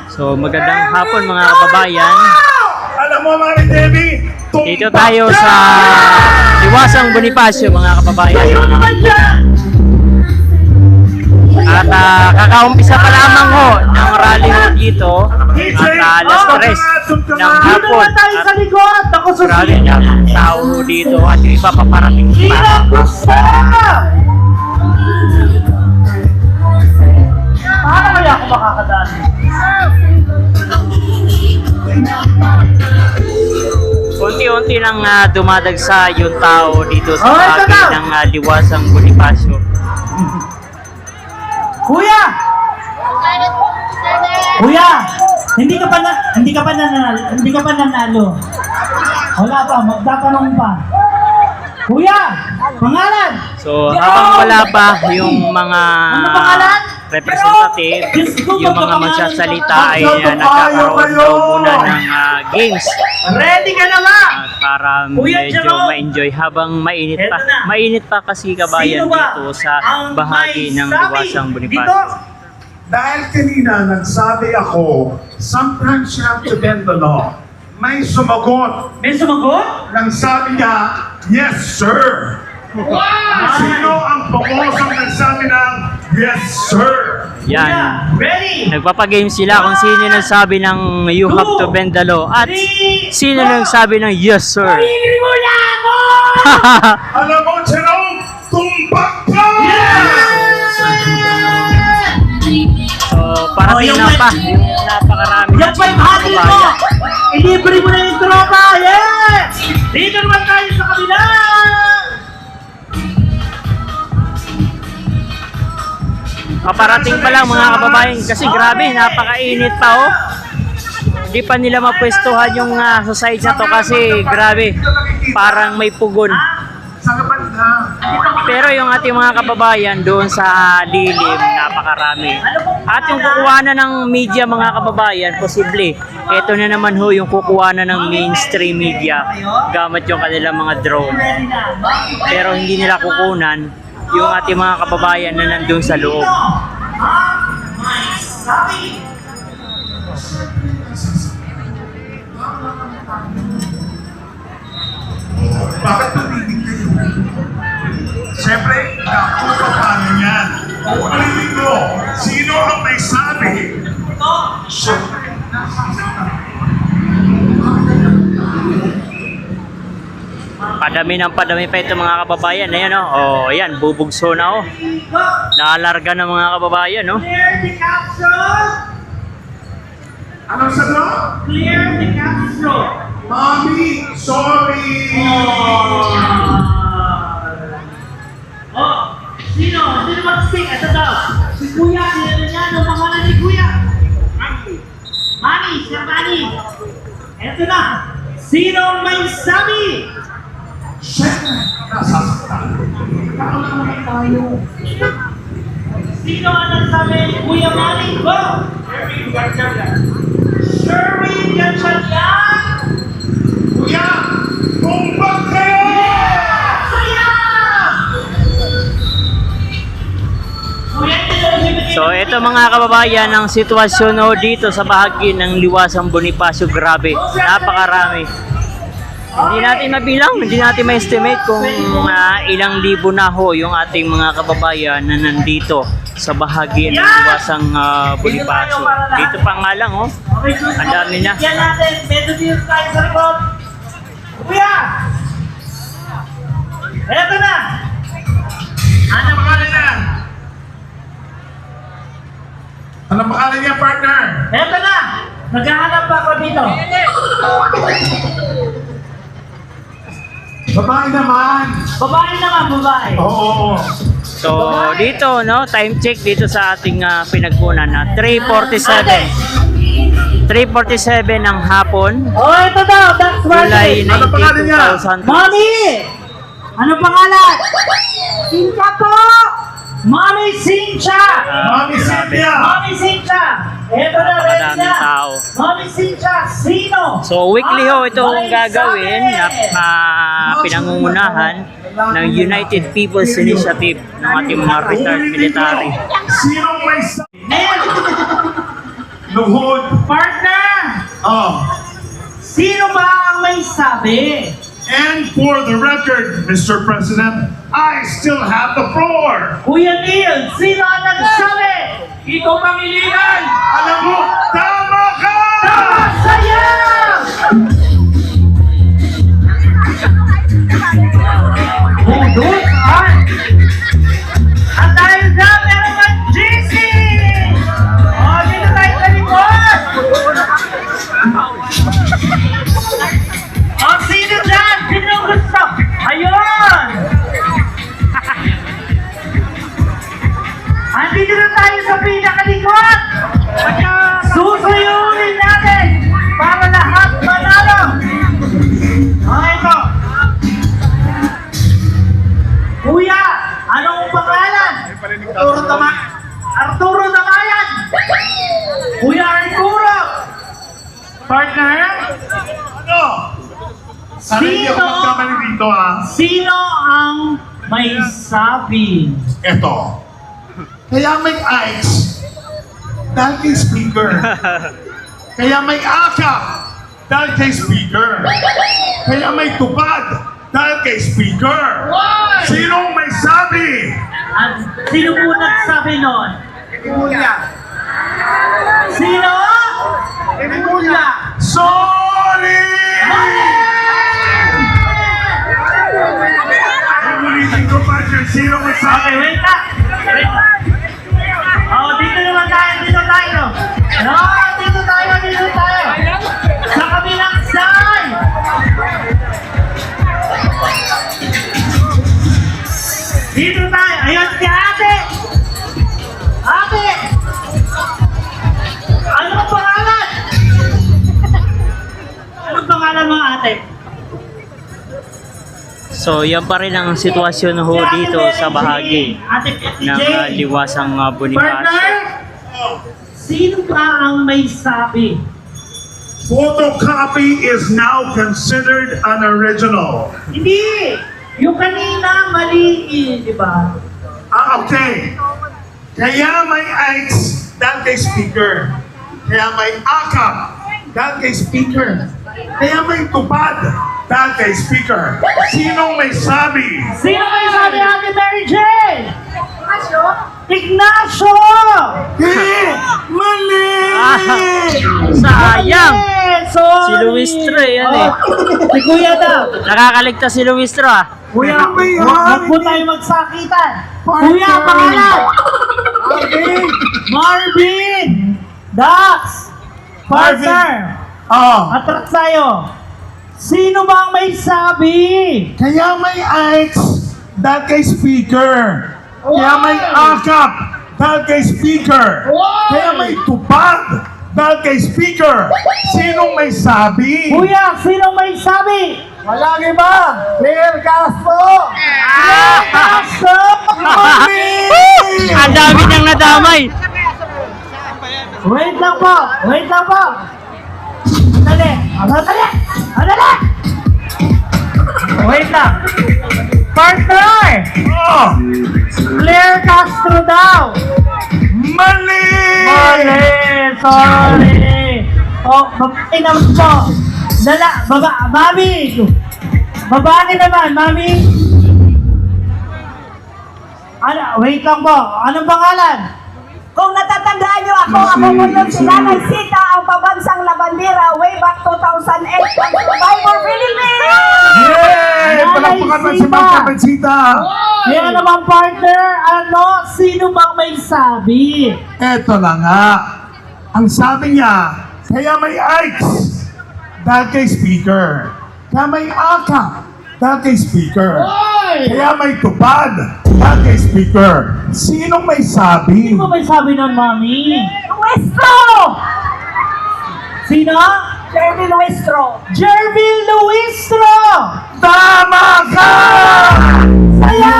So magandang hapon mga kababayan. Alam mo, Mari Debbie, Dito tayo sa Liwasang Bonifacio mga kababayan. At kakaumpisa pa lamang ho ng rally ho dito at alas 3 ng hapon. At grabe ang tao ho dito at yung iba paparating pa. Paano kaya ako makakadaan? Unti-unti nang dumadagsa yung tao dito sa bagay ng Liwasang Bonifacio. Kuya! Kuya! Hindi ka pa nanalo. Wala pa, magtatanong pa. Kuya! Pangalan! So habang wala pa yung mga Ano pangalan? representative, yung mga magsasalita ay nagkakaroon daw muna ng games Ready ka na nga! at para Kuya medyo Jero! ma-enjoy habang mainit pa. Eto na. Mainit pa kasi kabayan Sino ba dito sa ang bahagi may ng sabi Liwasang dito? Bonifacio. dahil kanina nagsabi ako, sometimes you have to bend the law. May sumagot. May sumagot? Nang sabi niya, yes, sir. Sino ang pangosang nagsabi ng yes, sir? Yan. Kuya, ready? Nagpapagame sila kung sino nagsabi ng you have to bend the law at sino nagsabi ng yes sir. Pahingin mo na ako! Alam mo, Jerome, tumpak ka! So parating yung na pa may- yung napakarami Yung 500 mo! Ilibre mo na yung tropa! Yes! Dito naman tayo sa kabila! Paparating pa lang mga kababayan kasi grabe napakainit pa oh. Hindi pa nila mapwestuhan yung sa side na to kasi grabe parang may pugon. Sa banda. Pero yung ating mga kababayan doon sa lilim napakarami. At yung kukuhanan ng media mga kababayan posible. Ito na naman ho yung kukuhanan ng mainstream media gamit yung kanilang mga drone. Ready na! Pero hindi nila kukunan yung ating mga kababayan na nandun sa loob. Sabi! Bakit tumitig kayo? Siyempre, naku, paano yan? Ulitin ko, sino ang may sabi? Siyempre, Padami pa ito mga kababayan. Ayan o. Oh, ayan, bubugso na o. Naalarga na mga kababayan o. Clear the capsule! anong sagot? Clear the capsule! Mommy, sorry! Oh! Sino? Sino mag-sing? Ito daw! Si Kuya! Sino niya? Ano pangalan ni Kuya? Manny! Siya Manny! Ito na! Sino may sabi? Siyempre, nasasaktan. Tao lang naman tayo. Sino ang nagsabi? Kuya Manny, go! Sherwin Gatchalian! Kuya, tumpak kayo! Kuya! Kuya, So ito mga kababayan ang sitwasyon o dito sa bahagi ng Liwasang Bonifacio. Grabe, napakarami. Hindi natin mabilang, hindi natin ma-estimate kung ilang libo na ho yung ating mga kababayan na nandito sa bahagi ng Liwasang Bonifacio. Dito pa nga lang oh. Ang dami na. Yan natin, medyo dito tayo sa likod. Kuya! Eto na! Ano pangalan niya? Ano pangalan niya, partner? Eto na! Naghahanap pa ako dito. Babae naman. Babae naman, babae. Oo. So dito no, time check dito sa ating pinagkunan na 3:47. 3:47 ng hapon, Oh, ito daw, that's July right. Ano pangalan niya? 19, 2000. Mami! Ano pangalan? Sincha po! Mami Sincha! Mami Cynthia. Mami Sincha! Eto na, ready Napakadaming na. tao. Mami Sincha, sino? So weekly ho ito ang May gagawin sabi! na pinangungunahan ng United People's Initiative ng ating mga retired military. Sino may sabi? Ngayon, Luhod. Partner! Oh. Sino ba ang may sabi? And for the record, Mr. President, I still have the floor. Kuya Neil, sino ang nagsabi? Ikaw pamilihan! Alam mo, tama ka! Tama sa'yo! Doon, at dahil dyan, meron ang GC! O, dito tayo sa likod! O, sino dyan? Sino gusto? Ayun! Andito na tayo sa pinakalikod! Susuyurin natin para lahat manalo! O, ito! Kuya, anong pangalan? Arturo Damayan! Kuya Arturo! Partner? Ano? Sana hindi ako magkamali dito, ha? Sino ang may sabi? Eto. Kaya may eyes dahil kay speaker. Kaya may akap dahil kay speaker. Kaya may tupad dahil kay speaker. Sinong may sabi? At sino po nagsabi nun? Kuya. Sino? Kuya! Sorry! Ulitin ko pa siya. Sino may Okay, sabi? wait lang. Wait lang. Oh, dito naman tayo, dito tayo. No, dito tayo, dito tayo. Sa kabilang side. Dito tayo. Ayun si ate. Ate. Ano ang pangalan? Anong pangalan mo, ate? So, yan pa rin ang sitwasyon ho dito sa bahagi Ate ng Jane. liwasang Bonifacio. Partner, sino ba ang may sabi? Photocopy is now considered an original. Hindi! Yung kanina, mali, di ba? Ah, okay. Kaya may eyes dahil kay speaker. Kaya may akap dahil kay speaker. Kaya may tupad dahil kay speaker. Sinong may sabi? Sino may sabi, Ate Mary Jane? Ignacio! Mali! Sayang! Sorry! Si Luis Tro, yan eh. Si Kuya daw. Nakakaligtas si Luis Tro, ah. Kuya, Ano ba yan? huwag po tayo magsakitan. Kuya, pangalan! Marvin! Dax! Partner! Oh. Atras tayo. Sino ba ang may sabi? Kaya may eyes dahil kay speaker. Kaya may akap dahil kay speaker. Kaya may tupad dahil kay speaker. Sinong may sabi? Kuya, sino may sabi? Walang iba! Claire Castro! Castro! Ang dami niyang nadamay. Wait lang po! Wait lang po! Dali! Dali! Dali! Wait lang! Partner! Oh! Claire Castro daw! Mali! Mali! Sorry! Oh, babae naman po! Mami! Babae naman, mami! Ano, wait lang po! Anong pangalan? Kung natatandaan niyo ako po yun sila nagsita ang pabansang labandera way back 2008 ng Survivor Philippines! Yay! Palakpakan na si Ma'am Kapensita! Kaya naman partner, sino bang may sabi? Eto na nga. Ang sabi niya, kaya may eyes dahil kay speaker. Kaya may akap dahil kay speaker. Kaya may tupad dahil kay speaker. Sinong may sabi? Sino ba may sabi ng mami? Nuestro! Sino? Jeremy Nuestro! Jervin Luistro! Tama ka! Saya!